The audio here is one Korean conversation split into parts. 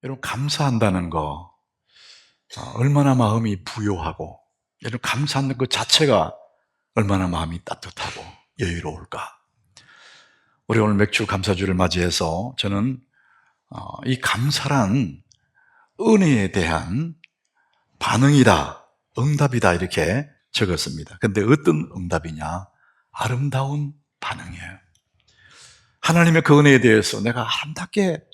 여러분, 감사한다는 거 얼마나 마음이 부요하고, 여러분, 감사하는 것 자체가 얼마나 마음이 따뜻하고 여유로울까. 우리 오늘 맥주 감사주를 맞이해서 저는 이 감사란 은혜에 대한 반응이다, 응답이다, 이렇게 적었습니다. 근데 어떤 응답이냐? 아름다운 반응이에요. 하나님의 그 은혜에 대해서 내가 아름답게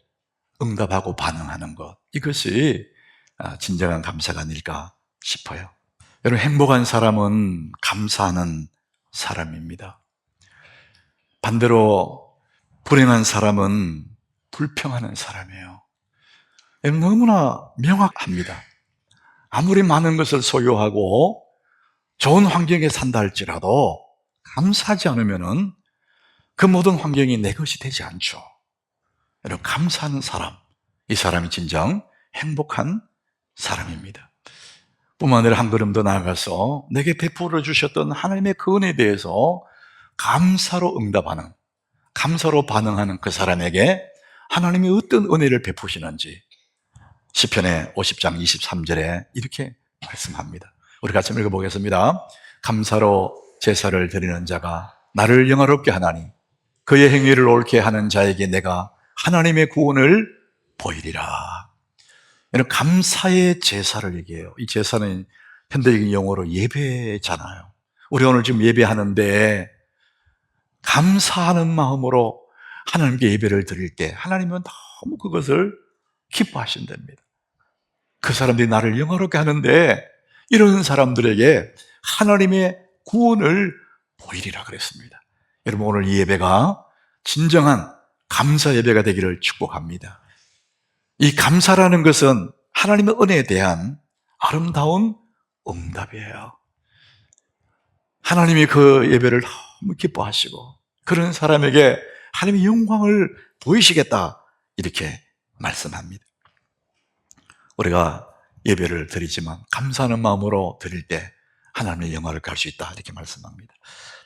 응답하고 반응하는 것, 이것이 진정한 감사가 아닐까 싶어요. 여러분, 행복한 사람은 감사하는 사람입니다. 반대로 불행한 사람은 불평하는 사람이에요. 여러분, 너무나 명확합니다. 아무리 많은 것을 소유하고 좋은 환경에 산다 할지라도 감사하지 않으면 그 모든 환경이 내 것이 되지 않죠. 여러분, 감사하는 사람, 이 사람이 진정 행복한 사람입니다. 뿐만 아니라 한 걸음 더 나아가서 내게 베풀어 주셨던 하나님의 그 은혜에 대해서 감사로 응답하는, 감사로 반응하는 그 사람에게 하나님이 어떤 은혜를 베푸시는지 시편의 50장 23절에 이렇게 말씀합니다. 우리 같이 읽어보겠습니다. 감사로 제사를 드리는 자가 나를 영화롭게 하나니 그의 행위를 옳게 하는 자에게 내가 하나님의 구원을 보이리라. 여러분, 감사의 제사를 얘기해요. 이 제사는 현대적인 용어로 예배잖아요. 우리 오늘 지금 예배하는데 감사하는 마음으로 하나님께 예배를 드릴 때 하나님은 너무 그것을 기뻐하신답니다. 그 사람들이 나를 영화롭게 하는데 이런 사람들에게 하나님의 구원을 보이리라 그랬습니다. 여러분, 오늘 이 예배가 진정한 감사 예배가 되기를 축복합니다. 이 감사라는 것은 하나님의 은혜에 대한 아름다운 응답이에요. 하나님이 그 예배를 너무 기뻐하시고 그런 사람에게 하나님의 영광을 보이시겠다, 이렇게 말씀합니다. 우리가 예배를 드리지만 감사하는 마음으로 드릴 때 하나님의 영광을 갈 수 있다, 이렇게 말씀합니다.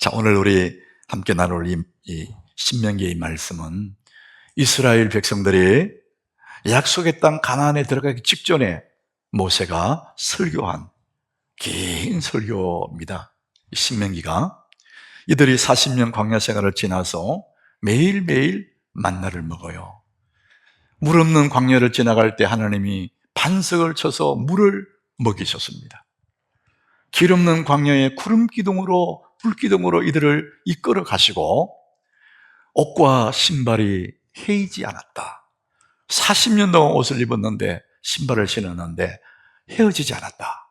자, 오늘 우리 함께 나눌 이 신명기의 말씀은 이스라엘 백성들이 약속의 땅 가나안에 들어가기 직전에 모세가 설교한 긴 설교입니다. 이 신명기가 이들이 40년 광야 생활을 지나서 매일매일 만나를 먹어요. 물 없는 광야를 지나갈 때 하나님이 반석을 쳐서 물을 먹이셨습니다. 길 없는 광야에 구름기둥으로, 불기둥으로 이들을 이끌어 가시고 옷과 신발이 헤이지 않았다. 40년 동안 옷을 입었는데 신발을 신었는데 헤어지지 않았다.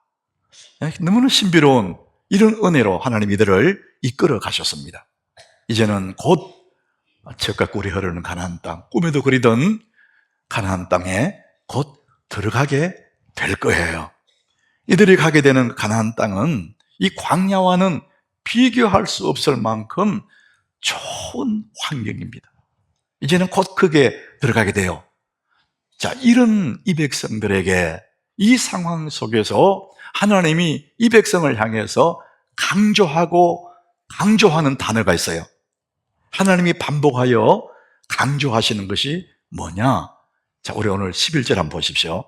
너무나 신비로운 이런 은혜로 하나님 이들을 이끌어 가셨습니다. 이제는 곧 젖과 꿀이 흐르는 가나안 땅, 꿈에도 그리던 가나안 땅에 곧 들어가게 될 거예요. 이들이 가게 되는 가나안 땅은 이 광야와는 비교할 수 없을 만큼 좋은 환경입니다. 이제는 곧 크게 들어가게 돼요. 자, 이런 이 백성들에게 이 상황 속에서 하나님이 이 백성을 향해서 강조하는 단어가 있어요. 하나님이 반복하여 강조하시는 것이 뭐냐? 자, 우리 오늘 11절 한번 보십시오.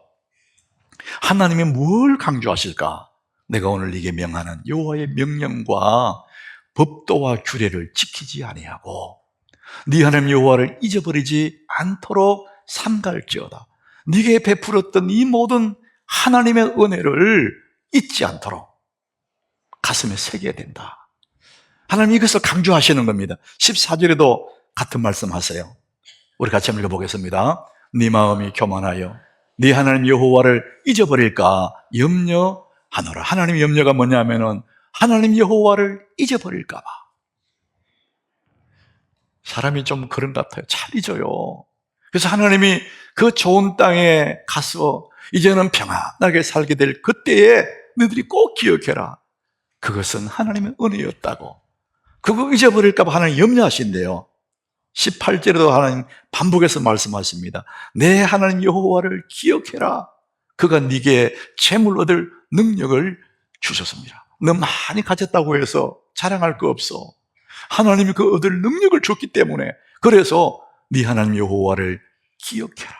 하나님이 뭘 강조하실까? 내가 오늘 네게 명하는 여호와의 명령과 법도와 규례를 지키지 아니하고 네 하나님 여호와를 잊어버리지 않도록 삼갈지어다. 네게 베풀었던 이 모든 하나님의 은혜를 잊지 않도록 가슴에 새겨야 된다. 하나님 이것을 강조하시는 겁니다. 14절에도 같은 말씀하세요. 우리 같이 한번 읽어보겠습니다. 네 마음이 교만하여 네 하나님 여호와를 잊어버릴까 염려하노라. 하나님의 염려가 뭐냐면은 하나님 여호와를 잊어버릴까 봐. 사람이 좀 그런 것 같아요. 잘 잊어요. 그래서 하나님이 그 좋은 땅에 가서 이제는 평안하게 살게 될 그때에 너희들이 꼭 기억해라. 그것은 하나님의 은혜였다고. 그거 잊어버릴까 봐 하나님 염려하신대요. 18절에도 하나님 반복해서 말씀하십니다. 내 하나님 여호와를 기억해라. 그가 네게 재물 얻을 능력을 주셨습니다. 너 많이 가졌다고 해서 자랑할 거 없어. 하나님이 그 얻을 능력을 줬기 때문에, 그래서 네 하나님 여호와를 기억해라.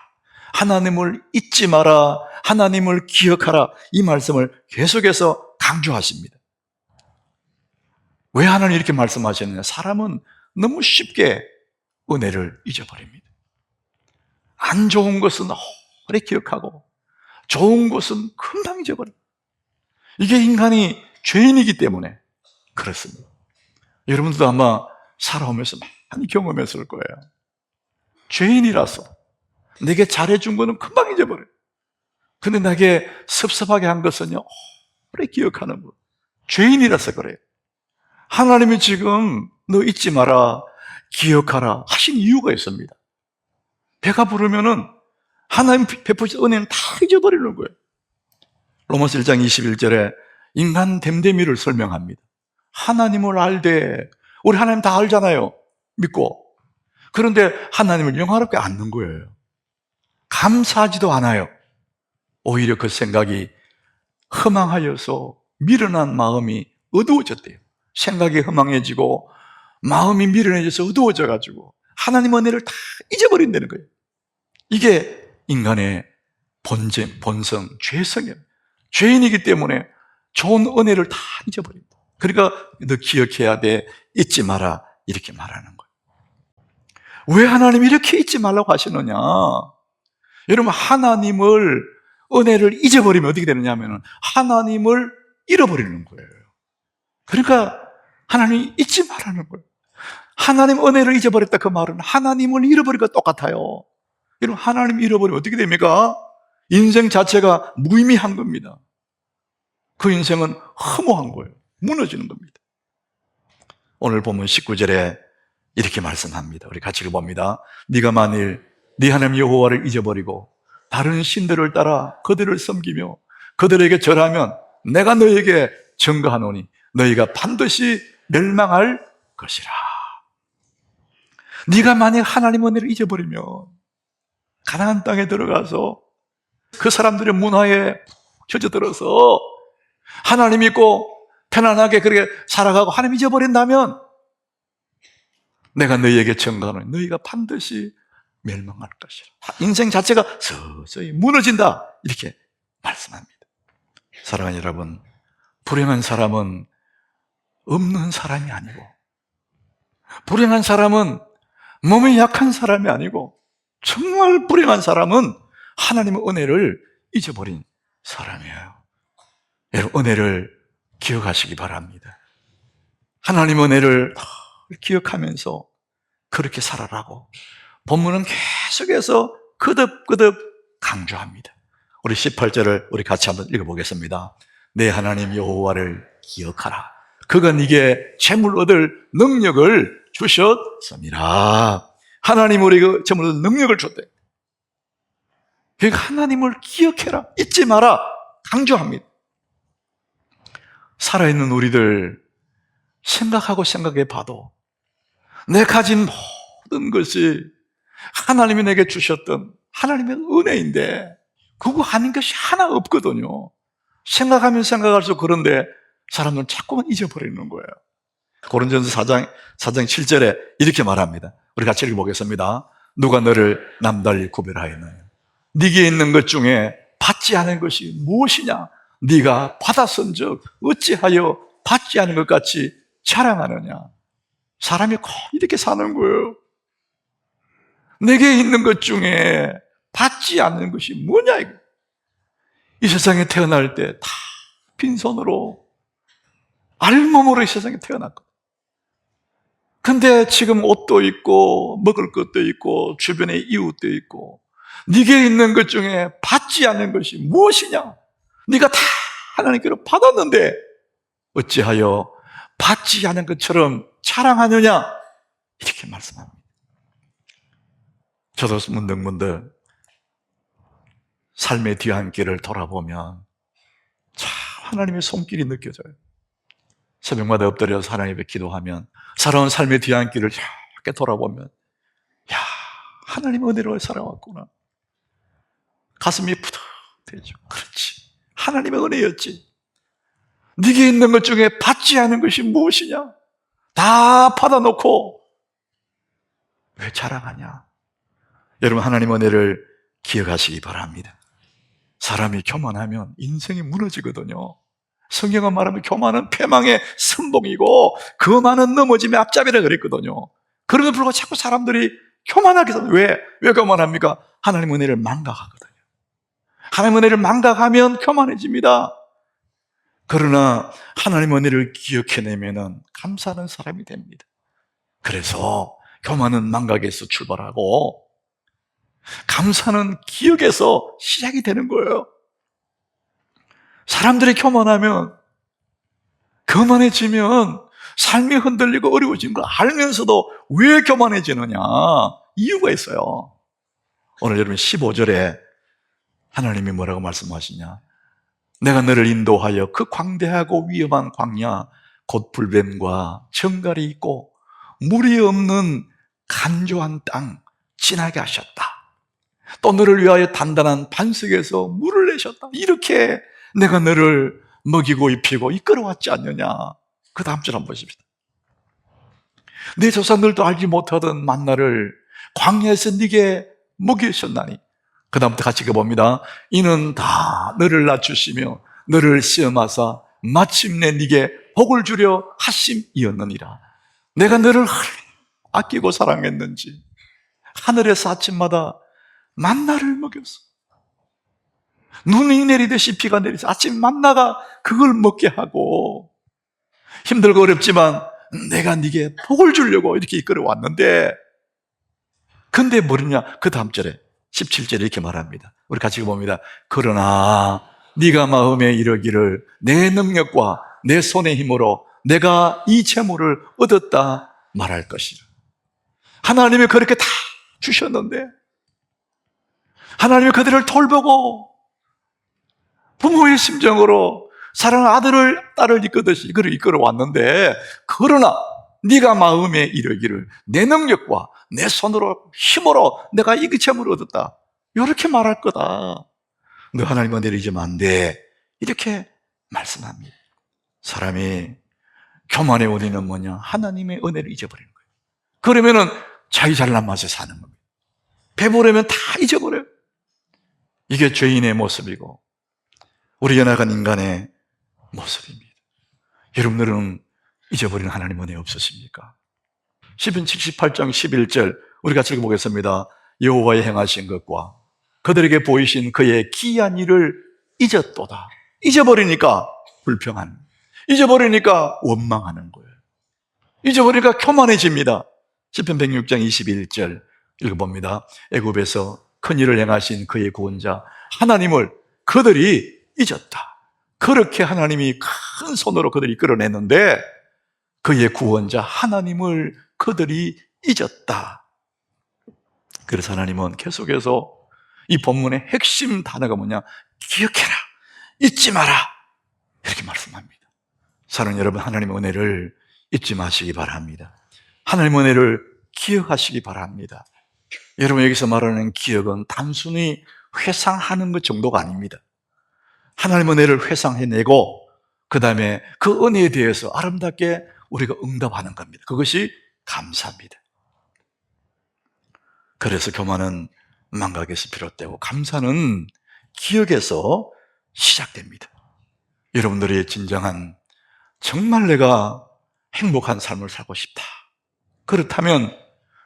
하나님을 잊지 마라, 하나님을 기억하라, 이 말씀을 계속해서 강조하십니다. 왜 하나님 이렇게 말씀하셨느냐? 사람은 너무 쉽게 은혜를 잊어버립니다. 안 좋은 것은 오래 기억하고 좋은 것은 금방 잊어버립니다. 이게 인간이 죄인이기 때문에 그렇습니다. 여러분들도 아마 살아오면서 많이 경험했을 거예요. 죄인이라서 내게 잘해준 거는 금방 잊어버려요. 근데 나에게 섭섭하게 한 것은요, 오래 기억하는 거. 죄인이라서 그래요. 하나님이 지금 너 잊지 마라, 기억하라 하신 이유가 있습니다. 배가 부르면은 하나님 베푸신 은혜는 다 잊어버리는 거예요. 로마서 1장 21절에 인간 됨됨이를 설명합니다. 하나님을 알되, 우리 하나님 다 알잖아요, 믿고. 그런데 하나님을 영화롭게 않는 거예요. 감사하지도 않아요. 오히려 그 생각이 허망하여서 미련한 마음이 어두워졌대요. 생각이 허망해지고 마음이 미련해져서 어두워져가지고 하나님 은혜를 다 잊어버린다는 거예요. 이게 인간의 본성, 죄성이에요. 죄인이기 때문에 좋은 은혜를 다 잊어버립니다. 그러니까 너 기억해야 돼, 잊지 마라, 이렇게 말하는 거예요. 왜 하나님이 이렇게 잊지 말라고 하시느냐? 여러분, 하나님을, 은혜를 잊어버리면 어떻게 되느냐 하면 하나님을 잃어버리는 거예요. 그러니까 하나님이 잊지 말라는 거예요. 하나님 은혜를 잊어버렸다, 그 말은 하나님을 잃어버리기가 똑같아요. 여러분, 하나님 잃어버리면 어떻게 됩니까? 인생 자체가 무의미한 겁니다. 그 인생은 허무한 거예요. 무너지는 겁니다. 오늘 보면 19절에 이렇게 말씀합니다. 우리 같이 읽어봅니다. 네가 만일 네 하나님 여호와를 잊어버리고 다른 신들을 따라 그들을 섬기며 그들에게 절하면 내가 너에게 증거하노니 너희가 반드시 멸망할 것이라. 네가 만약 하나님 은혜를 잊어버리면 가나안 땅에 들어가서 그 사람들의 문화에 젖어들어서 하나님 믿고 편안하게 그렇게 살아가고 하나님 잊어버린다면 내가 너희에게 증거하노니 너희가 반드시 멸망할 것이라. 인생 자체가 서서히 무너진다, 이렇게 말씀합니다. 사랑하는 여러분, 불행한 사람은 없는 사람이 아니고, 불행한 사람은 몸이 약한 사람이 아니고, 정말 불행한 사람은 하나님의 은혜를 잊어버린 사람이에요. 여러분, 은혜를 기억하시기 바랍니다. 하나님의 은혜를 기억하면서 그렇게 살아라고 본문은 계속해서 거듭거듭 강조합니다. 우리 18절을 우리 같이 한번 읽어보겠습니다. 내 하나님 여호와를 기억하라. 그가 네게 재물 얻을 능력을 주셨습니다. 하나님 우리가 재물 얻을 능력을 줬대. 그러니까 하나님을 기억해라, 잊지 마라 강조합니다. 살아있는 우리들 생각하고 생각해 봐도 내 가진 모든 것이 하나님이 내게 주셨던 하나님의 은혜인데 그거 아닌 것이 하나 없거든요. 생각하면 생각할수록 그런데 사람들은 자꾸만 잊어버리는 거예요. 고린도전서 4장 7절에 이렇게 말합니다. 우리 같이 읽어보겠습니다. 누가 너를 남달리 구별하였느냐? 네게 있는 것 중에 받지 않은 것이 무엇이냐? 네가 받았은즉 어찌하여 받지 않은 것 같이 자랑하느냐? 사람이 꼭 이렇게 사는 거예요. 내게 있는 것 중에 받지 않는 것이 뭐냐 이거. 이 세상에 태어날 때 다 빈손으로 알몸으로 이 세상에 태어났거든. 근데 지금 옷도 있고 먹을 것도 있고 주변에 이웃도 있고 네게 있는 것 중에 받지 않는 것이 무엇이냐? 네가 다 하나님께로 받았는데 어찌하여 받지 않은 것처럼 자랑하느냐? 이렇게 말씀합니다. 저도 문득문득 삶의 뒤안길을 돌아보면 참 하나님의 손길이 느껴져요. 새벽마다 엎드려서 하나님 앞에 기도하면 살아온 삶의 뒤안길을 이렇게 돌아보면 야, 하나님의 은혜로 살아왔구나. 가슴이 푸듯해져. 그렇지, 하나님의 은혜였지. 네게 있는 것 중에 받지 않은 것이 무엇이냐? 다 받아놓고 왜 자랑하냐? 여러분, 하나님의 은혜를 기억하시기 바랍니다. 사람이 교만하면 인생이 무너지거든요. 성경은 말하면 교만은 패망의 선봉이고 거만은 넘어짐의 앞잡이라 그랬거든요. 그럼에도 불구하고 자꾸 사람들이 교만하게 해서 왜 교만합니까? 하나님의 은혜를 망각하거든요. 하나님의 은혜를 망각하면 교만해집니다. 그러나 하나님의 은혜를 기억해내면 감사하는 사람이 됩니다. 그래서 교만은 망각에서 출발하고 감사는 기억에서 시작이 되는 거예요. 사람들이 교만하면, 교만해지면 삶이 흔들리고 어려워지는 걸 알면서도 왜 교만해지느냐? 이유가 있어요. 오늘 여러분 15절에 하나님이 뭐라고 말씀하시냐? 내가 너를 인도하여 그 광대하고 위험한 광야 곧 불뱀과 정갈이 있고 물이 없는 간조한 땅 지나게 하셨다. 또 너를 위하여 단단한 반석에서 물을 내셨다. 이렇게 내가 너를 먹이고 입히고 이끌어왔지 않느냐. 그 다음 절 한번 보십시다. 내 조상들도 알지 못하던 만나를 광야에서 네게 먹이셨나니. 그 다음부터 같이 봅니다. 이는 다 너를 낮추시며 너를 시험하사 마침내 네게 복을 주려 하심이었느니라. 내가 너를 아끼고 사랑했는지 하늘에서 아침마다 만나를 먹였어. 눈이 내리듯이 비가 내리듯이 아침 만나가 그걸 먹게 하고 힘들고 어렵지만 내가 네게 복을 주려고 이렇게 이끌어 왔는데 근데 뭐냐? 그 다음 절에 17절에 이렇게 말합니다. 우리 같이 봅니다. 그러나 네가 마음에 이르기를 내 능력과 내 손의 힘으로 내가 이 재물을 얻었다 말할 것이라. 하나님이 그렇게 다 주셨는데 하나님이 그들을 돌보고 부모의 심정으로 사랑하는 아들을 딸을 이끌듯이 이걸 이끌어 왔는데 그러나 네가 마음에 이르기를 내 능력과 내 손으로 힘으로 내가 이 재물을 얻었다 이렇게 말할 거다. 너 하나님과 내리지면 안 돼 이렇게 말씀합니다. 사람이 교만의 원인은 뭐냐? 하나님의 은혜를 잊어버리는 거예요. 그러면은 자기 잘난 맛에 사는 겁니다. 배부르면 다 잊어버려요. 이게 죄인의 모습이고 우리 연약한 인간의 모습입니다. 여러분들은 잊어버리는 하나님 은혜 없으십니까? 시편 78장 11절 우리 같이 읽어보겠습니다. 여호와의 행하신 것과 그들에게 보이신 그의 기이한 일을 잊었도다. 잊어버리니까 불평하는, 잊어버리니까 원망하는 거예요. 잊어버리니까 교만해집니다. 시편 106장 21절 읽어봅니다. 애굽에서 큰 일을 행하신 그의 구원자 하나님을 그들이 잊었다. 그렇게 하나님이 큰 손으로 그들이 끌어냈는데 그의 구원자 하나님을 그들이 잊었다. 그래서 하나님은 계속해서 이 본문의 핵심 단어가 뭐냐? 기억해라, 잊지 마라 이렇게 말씀합니다. 사랑하는 여러분, 하나님의 은혜를 잊지 마시기 바랍니다. 하나님의 은혜를 기억하시기 바랍니다. 여러분, 여기서 말하는 기억은 단순히 회상하는 것 정도가 아닙니다. 하나님의 은혜를 회상해내고 그 다음에 그 은혜에 대해서 아름답게 우리가 응답하는 겁니다. 그것이 감사입니다. 그래서 교만은 망각에서 비롯되고 감사는 기억에서 시작됩니다. 여러분들의 진정한 정말 내가 행복한 삶을 살고 싶다. 그렇다면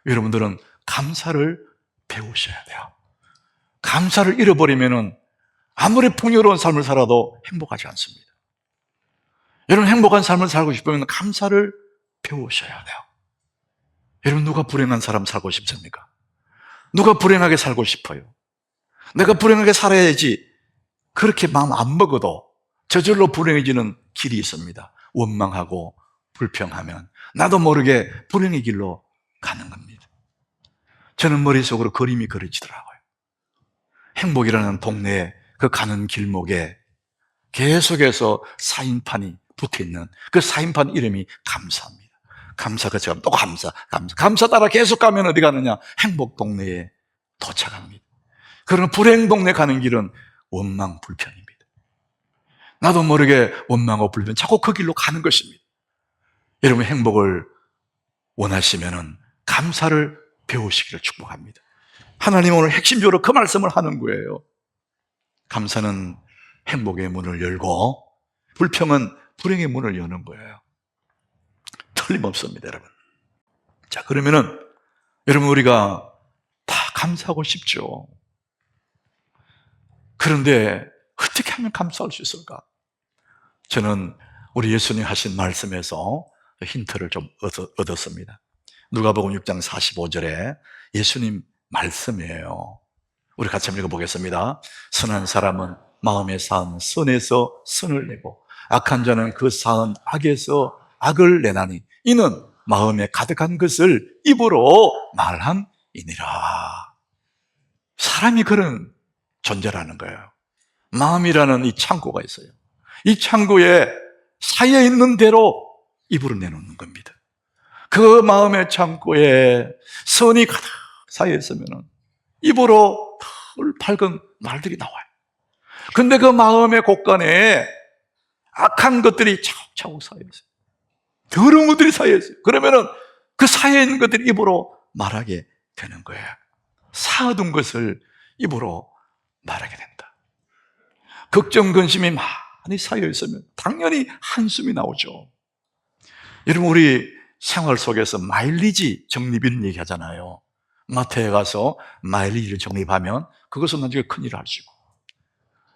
여러분들은 감사를 배우셔야 돼요. 감사를 잃어버리면 아무리 풍요로운 삶을 살아도 행복하지 않습니다. 여러분, 행복한 삶을 살고 싶으면 감사를 배우셔야 돼요. 여러분, 누가 불행한 사람 살고 싶습니까? 누가 불행하게 살고 싶어요? 내가 불행하게 살아야지. 그렇게 마음 안 먹어도 저절로 불행해지는 길이 있습니다. 원망하고 불평하면 나도 모르게 불행의 길로 가는 겁니다. 저는 머릿속으로 그림이 그려지더라고요. 행복이라는 동네에 그 가는 길목에 계속해서 사인판이 붙어있는 그 사인판 이름이 감사입니다. 감사가 제가 또 감사 따라 계속 가면 어디 가느냐? 행복 동네에 도착합니다. 그러나 불행 동네 가는 길은 원망, 불평입니다. 나도 모르게 원망하고 불평, 자꾸 그 길로 가는 것입니다. 여러분, 행복을 원하시면 감사를 배우시기를 축복합니다. 하나님 오늘 핵심적으로 그 말씀을 하는 거예요. 감사는 행복의 문을 열고 불평은 불행의 문을 여는 거예요. 틀림없습니다, 여러분. 자, 그러면은 여러분, 우리가 다 감사하고 싶죠. 그런데 어떻게 하면 감사할 수 있을까? 저는 우리 예수님 하신 말씀에서 힌트를 좀 얻었습니다. 누가복음 6장 45절에 예수님 말씀이에요. 우리 같이 한번 읽어보겠습니다. 선한 사람은 마음에 쌓은 선에서 선을 내고 악한 자는 그 쌓은 악에서 악을 내나니 이는 마음에 가득한 것을 입으로 말함이니라. 사람이 그런 존재라는 거예요. 마음이라는 이 창고가 있어요. 이 창고에 쌓여 있는 대로 입으로 내놓는 겁니다. 그 마음의 창고에 선이 가득 쌓여 있으면 입으로 털 밝은 말들이 나와요. 근데 그 마음의 곳간에 악한 것들이 차곡차곡 쌓여 있어요. 더러운 것들이 쌓여 있어요. 그러면은 그 쌓여 있는 것들이 입으로 말하게 되는 거예요. 쌓아둔 것을 입으로 말하게 된다. 걱정, 근심이 많이 쌓여 있으면 당연히 한숨이 나오죠. 여러분, 우리 생활 속에서 마일리지 적립이라는 얘기 하잖아요. 마트에 가서 마일리지를 적립하면 그것은 나중에 큰일을 할 수 있고,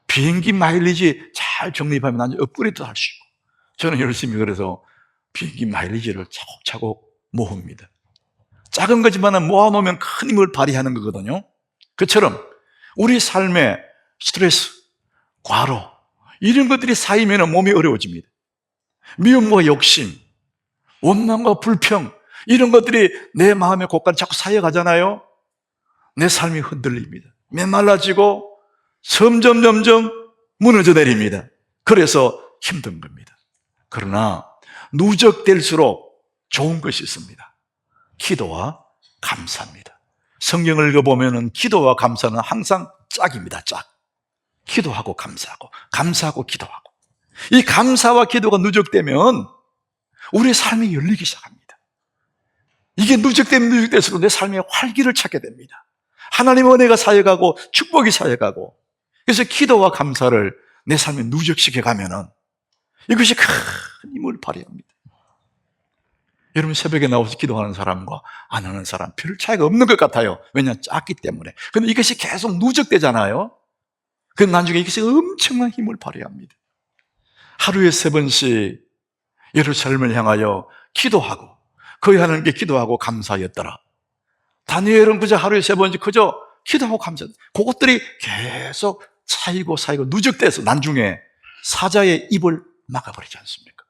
비행기 마일리지 잘 적립하면 나중에 업그레이드 할 수 있고, 저는 열심히 그래서 비행기 마일리지를 차곡차곡 모읍니다. 작은 거지만 모아놓으면 큰 힘을 발휘하는 거거든요. 그처럼 우리 삶에 스트레스, 과로 이런 것들이 쌓이면 몸이 어려워집니다. 미움과 욕심, 원망과 불평 이런 것들이 내 마음의 곳간에 자꾸 쌓여가잖아요. 내 삶이 흔들립니다. 메말라지고 점점 무너져 내립니다. 그래서 힘든 겁니다. 그러나 누적될수록 좋은 것이 있습니다. 기도와 감사입니다. 성경을 읽어보면 기도와 감사는 항상 짝입니다. 짝. 기도하고 감사하고, 감사하고 기도하고. 이 감사와 기도가 누적되면 우리의 삶이 열리기 시작합니다. 이게 누적될수록 내 삶에 활기를 찾게 됩니다. 하나님의 은혜가 쌓여가고 축복이 쌓여가고, 그래서 기도와 감사를 내 삶에 누적시켜 가면은 이것이 큰 힘을 발휘합니다. 여러분, 새벽에 나와서 기도하는 사람과 안 하는 사람 별 차이가 없는 것 같아요. 왜냐하면 작기 때문에. 그런데 이것이 계속 누적되잖아요. 그럼 나중에 이것이 엄청난 힘을 발휘합니다. 하루에 3번씩 예루살렘을 향하여 기도하고, 거기 하는 게 기도하고 감사였더라. 다니엘은 그저 하루에 3번씩 그저 기도하고 감사. 그것들이 계속 쌓이고 누적돼서 나중에 사자의 입을 막아버리지 않습니까?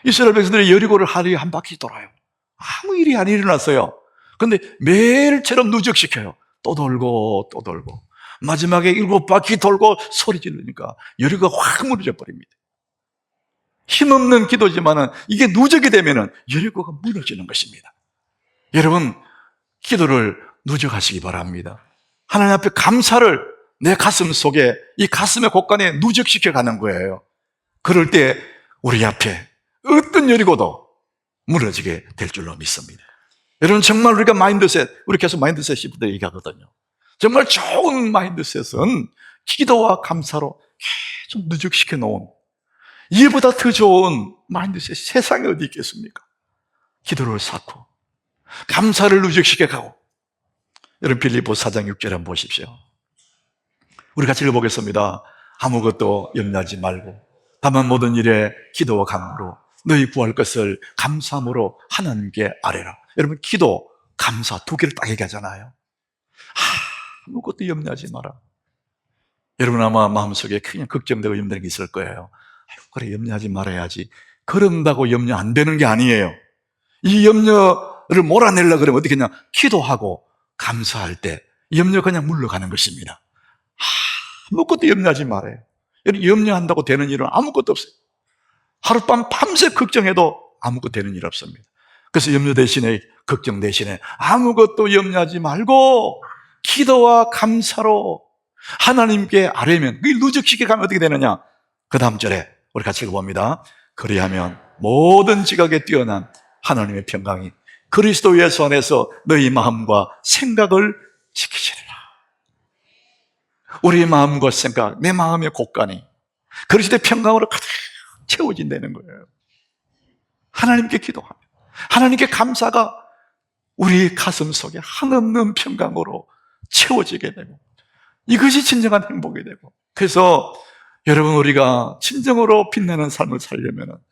이스라엘 백성들이 여리고를 하루에 한 바퀴 돌아요. 아무 일이 안 일어났어요. 그런데 매일처럼 누적시켜요. 또 돌고 또 돌고 마지막에 7바퀴 돌고 소리 지르니까 여리고가 확 무너져 버립니다. 힘없는 기도지만은 이게 누적이 되면은 여리고가 무너지는 것입니다. 여러분, 기도를 누적하시기 바랍니다. 하나님 앞에 감사를 내 가슴 속에, 이 가슴의 곳간에 누적시켜 가는 거예요. 그럴 때 우리 앞에 어떤 여리고도 무너지게 될 줄로 믿습니다. 여러분, 정말 우리가 마인드셋, 우리 계속 마인드셋 시프트 얘기하거든요. 정말 좋은 마인드셋은 기도와 감사로 계속 누적시켜 놓은, 이보다 더 좋은 마인드셋 세상에 어디 있겠습니까? 기도를 쌓고 감사를 누적시켜 가고. 여러분, 빌립보 4장 6절 한번 보십시오. 우리 같이 읽어보겠습니다. 아무것도 염려하지 말고 다만 모든 일에 기도와 간구로 너희 구할 것을 감사함으로 하나님께 아뢰라. 여러분, 기도, 감사 두 개를 딱 얘기하잖아요. 아무것도 염려하지 마라. 여러분, 아마 마음속에 그냥 걱정되고 염려되는 게 있을 거예요. 그래, 염려하지 말아야지. 그런다고 염려 안 되는 게 아니에요. 이 염려를 몰아내려고 그러면 어떻게 그냥 기도하고 감사할 때 염려 그냥 물러가는 것입니다. 아무것도 염려하지 말아요. 염려한다고 되는 일은 아무것도 없어요. 하룻밤 밤새 걱정해도 아무것도 되는 일 없습니다. 그래서 염려 대신에, 걱정 대신에 아무것도 염려하지 말고 기도와 감사로 하나님께 아뢰면, 그게 누적시켜 가면 어떻게 되느냐? 그 다음 절에 우리 같이 읽어봅니다. 그리하면 모든 지각에 뛰어난 하나님의 평강이 그리스도 예수 안에서 너희 마음과 생각을 지키시리라. 우리의 마음과 생각, 내 마음의 곳간이 그릇이 때 평강으로 가득 채워진다는 거예요. 하나님께 기도하며 하나님께 감사가 우리 가슴 속에 한없는 평강으로 채워지게 되고, 이것이 진정한 행복이 되고, 그래서 여러분, 우리가 진정으로 빛나는 삶을 살려면,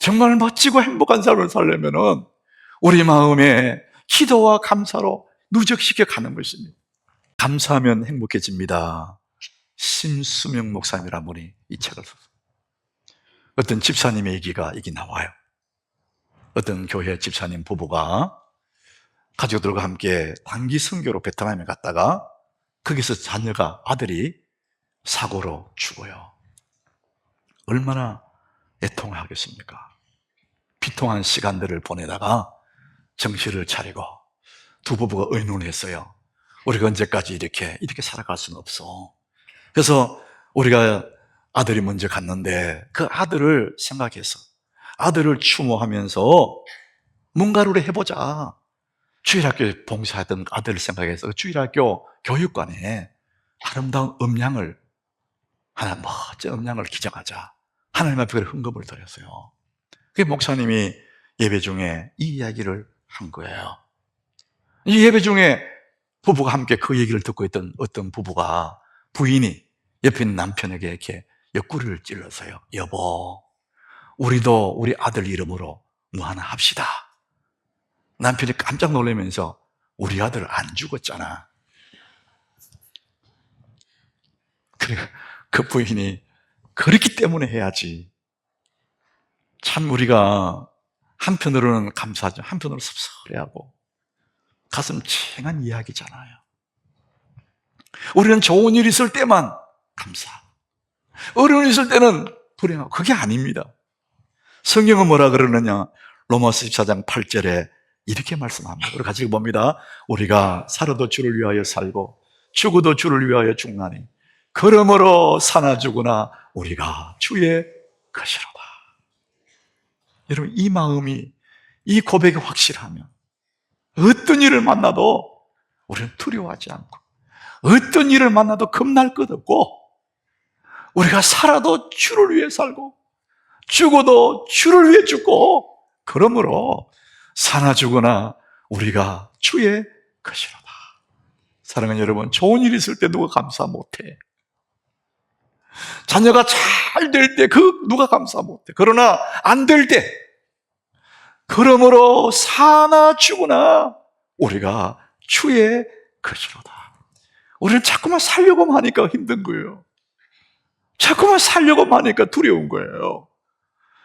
정말 멋지고 행복한 삶을 살려면 우리 마음에 기도와 감사로 누적시켜 가는 것입니다. 감사하면 행복해집니다. 심수명 목사님이라는 분이 이 책을 썼어요. 어떤 집사님의 얘기가 여기 나와요. 어떤 교회 집사님 부부가 가족들과 함께 단기 선교로 베트남에 갔다가 거기서 자녀가, 아들이 사고로 죽어요. 얼마나 애통하겠습니까? 비통한 시간들을 보내다가 정신을 차리고 두 부부가 의논했어요. 우리가 언제까지 이렇게 살아갈 수는 없어. 그래서 우리가, 아들이 먼저 갔는데 그 아들을 생각해서 아들을 추모하면서 뭔가를 해보자. 주일학교에 봉사했던 아들을 생각해서 주일학교 교육관에 아름다운 음향을, 하나 멋진 음향을 기정하자. 하나님 앞에 헌금을 드렸어요. 그 목사님이 예배 중에 이 이야기를 한 거예요. 이 예배 중에 부부가 함께 그 얘기를 듣고 있던 어떤 부부가, 부인이 옆에 있는 남편에게 이렇게 옆구리를 찔러서요. 여보, 우리도 우리 아들 이름으로 뭐 하나 합시다. 남편이 깜짝 놀라면서, 우리 아들 안 죽었잖아. 그래, 그 부인이, 그렇기 때문에 해야지. 참 우리가 한편으로는 감사하죠. 한편으로는 섭섭해하고 가슴 찡한 이야기잖아요. 우리는 좋은 일 있을 때만 감사, 어려운 일 있을 때는 불행하고, 그게 아닙니다. 성경은 뭐라 그러느냐? 로마서 14장 8절에 이렇게 말씀합니다. 우리 같이 봅니다. 우리가 살아도 주를 위하여 살고 죽어도 주를 위하여 죽나니 그러므로 사나 죽으나 우리가 주의 것이로다. 여러분, 이 마음이, 이 고백이 확실하면 어떤 일을 만나도 우리는 두려워하지 않고, 어떤 일을 만나도 겁날 것 없고, 우리가 살아도 주를 위해 살고 죽어도 주를 위해 죽고, 그러므로 사나 죽으나 우리가 주의 것이로다. 사랑하는 여러분, 좋은 일 있을 때 누가 감사 못해? 자녀가 잘 될 때 누가 감사 못해? 그러나 안 될 때, 그러므로 사나 죽으나 우리가 주의 것이로다. 우리는 자꾸만 살려고만 하니까 힘든 거예요. 자꾸만 살려고만 하니까 두려운 거예요.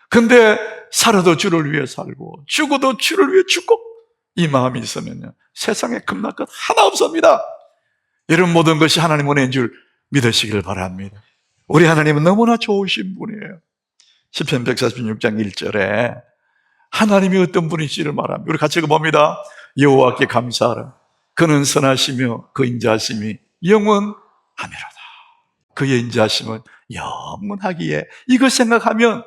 근데 살아도 주를 위해 살고 죽어도 주를 위해 죽고, 이 마음이 있으면요, 세상에 겁날 것 하나 없습니다. 이런 모든 것이 하나님 은혜인 줄 믿으시길 바랍니다. 우리 하나님은 너무나 좋으신 분이에요. 시편 146장 1절에 하나님이 어떤 분이시를 말합니다. 우리 같이 봅니다. 여호와께 감사하라. 그는 선하시며 그 인자하심이 영원하미로다. 그의 인자하심은 영원하기에, 이걸 생각하면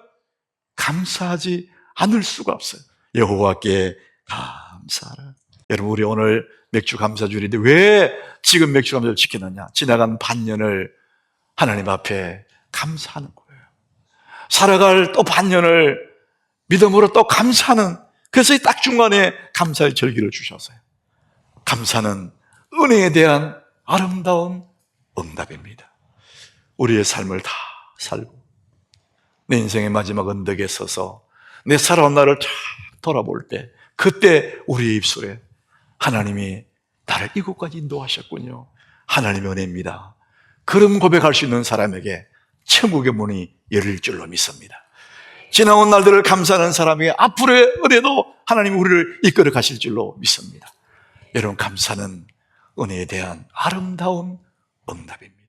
감사하지 않을 수가 없어요. 여호와께 감사하라. 여러분, 우리 오늘 맥주 감사주일인데 왜 지금 맥주 감사주일을 지키느냐? 지나간 반년을 하나님 앞에 감사하는 거예요. 살아갈 또 반년을 믿음으로 또 감사하는, 그래서 딱 중간에 감사의 절기를 주셨어요. 감사는 은혜에 대한 아름다운 응답입니다. 우리의 삶을 다 살고 내 인생의 마지막 언덕에 서서 내 살아온 날을 쫙 돌아볼 때, 그때 우리의 입술에 하나님이 나를 이곳까지 인도하셨군요, 하나님의 은혜입니다, 그런 고백할 수 있는 사람에게 천국의 문이 열릴 줄로 믿습니다. 지나온 날들을 감사하는 사람에게 앞으로의 은혜도 하나님이 우리를 이끌어 가실 줄로 믿습니다. 여러분, 감사는 은혜에 대한 아름다운 응답입니다.